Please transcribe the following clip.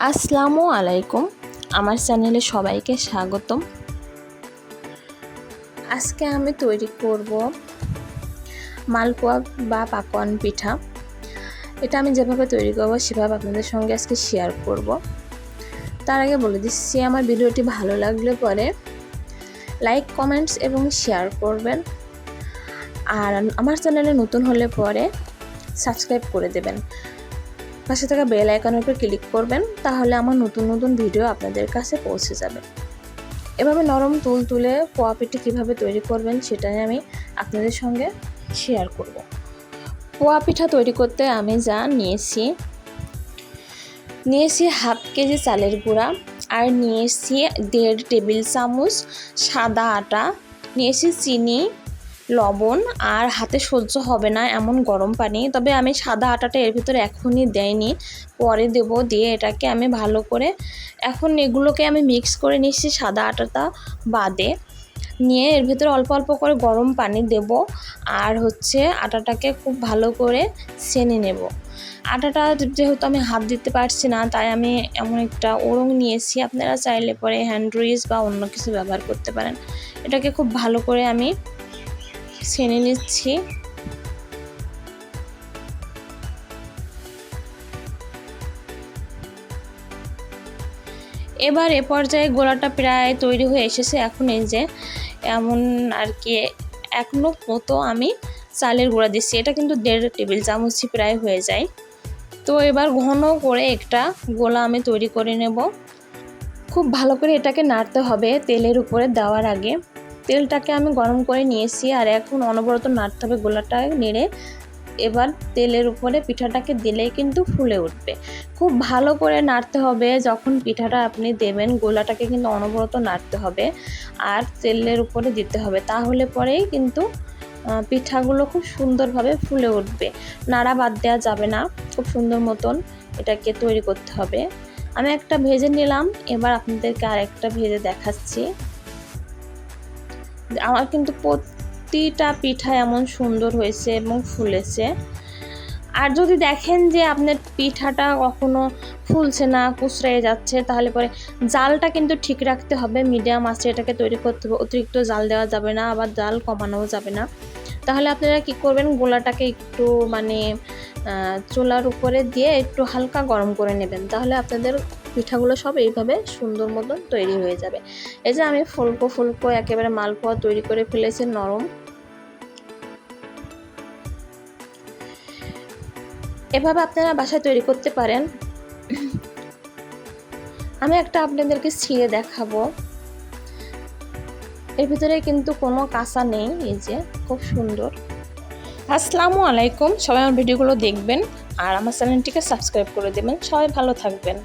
আসসালামু আলাইকুম, আমার চ্যানেলে সবাইকে স্বাগতম। আজকে আমি তৈরি করব মালপোয়া বা পাকোয়ান পিঠা। এটা আমি যেভাবে তৈরি করব সেভাবে আপনাদের সঙ্গে আজকে শেয়ার করব। তার আগে বলে দিচ্ছি, আমার ভিডিওটি ভালো লাগলে পরে লাইক, কমেন্টস এবং শেয়ার করবেন। আর আমার চ্যানেলে নতুন হলে পরে সাবস্ক্রাইব করে দেবেন। পাশে থাকা বেল আইকনের উপর ক্লিক করবেন, তাহলে আমার নতুন নতুন ভিডিও আপনাদের কাছে পৌঁছে যাবে। এভাবে নরম তুলতুলে পোয়া পিঠা কীভাবে তৈরি করবেন সেটাই আমি আপনাদের সঙ্গে শেয়ার করব। পোয়া পিঠা তৈরি করতে আমি যা নিয়েছি হাফ কেজি চালের গুঁড়া, আর নিয়েছি 1.5 টেবিল চামচ সাদা আটা, নিয়েছি চিনি, লবণ, আর হাতে সহ্য হবে না এমন গরম পানি। তবে আমি সাদা আটাটা এর ভিতরে এখনই দেইনি, পরে দেব। দিয়ে এটাকে আমি ভালো করে এখন এগুলোকে আমি মিক্স করে নিচ্ছি সাদা আটাটা বাদে। নিয়ে এর ভিতরে অল্প অল্প করে গরম পানি দেব, আর আটাটাকে খুব ভালো করে ছেনে নেব। আটাটা যেহেতু আমি হাত দিতে পারছি না, তাই আমি এমন একটা ওড়ং নিয়েছি। আপনারা চাইলে পরে হ্যান্ড রুইচ বা অন্য কিছু ব্যবহার করতে পারেন। এটাকে খুব ভালো করে আমি ছেনে নিচ্ছি। এবার এ পর্যায়ে গোলাটা প্রায় তৈরি হয়ে এসেছে। এখন এই যে এমন আর কি 1 নখ মতো আমি চালের গুঁড়া দিচ্ছি। এটা কিন্তু 1.5 টেবিল চামচই প্রায় হয়ে যায়। তো এবার ঘন করে একটা গোলা আমি তৈরি করে নেব। খুব ভালো করে এটাকে নাড়তে হবে তেলের উপরে দেওয়ার আগে। তেলটাকে আমি গরম করে নিয়েছি, আর এখন অনবরত নাড়তে হবে গোলাটা নেড়ে। এবার তেলের উপরে পিঠাটাকে দিলেই কিন্তু ফুলে উঠবে। খুব ভালো করে নাড়তে হবে। যখন পিঠাটা আপনি দেবেন গোলাটাকে কিন্তু অনবরত নাড়তে হবে, আর তেলের উপরে দিতে হবে, তাহলে পরেই কিন্তু পিঠাগুলো খুব সুন্দরভাবে ফুলে উঠবে। নাড়া বাদ দেওয়া যাবে না, খুব সুন্দর মতন এটাকে তৈরি করতে হবে। আমি একটা ভেজে নিলাম, এবার আপনাদেরকে আরেকটা ভেজে দেখাচ্ছি। আমার কিন্তু প্রতিটা পিঠা এমন সুন্দর হয়েছে এবং ফুলেছে। আর যদি দেখেন যে আপনার পিঠাটা কখনো ফুলছে না, কুঁচড়ে যাচ্ছে, তাহলে পরে জালটা কিন্তু ঠিক রাখতে হবে। মিডিয়াম আঁচে এটাকে তৈরি করতে হবে। অতিরিক্ত জাল দেওয়া যাবে না, আবার জাল কমানোও যাবে না। তাহলে আপনারা কি করবেন, গোলাটাকে একটু চুলার উপরে দিয়ে একটু হালকা গরম করে নেবেন। তাহলে আপনাদের পিঠাগুলো সব এইভাবে সুন্দর মতন তৈরি হয়ে যাবে। এই যে আমি ফুলকো ফুলকো একেবারে মালপোয়া তৈরি করে ফেলেছি, নরম। এভাবে আপনারা বাসায় তৈরি করতে পারেন। আমি একটা আপনাদেরকে ছিঁড়ে দেখাবো। এর ভিতরে কিন্তু কোনো কাঁচা নেই, এই যে খুব সুন্দর। আসসালামু আলাইকুম, সবাই আমার ভিডিওগুলো দেখবেন আর আমার চ্যানেলটিকে সাবস্ক্রাইব করে দেবেন। সবাই ভালো থাকবেন।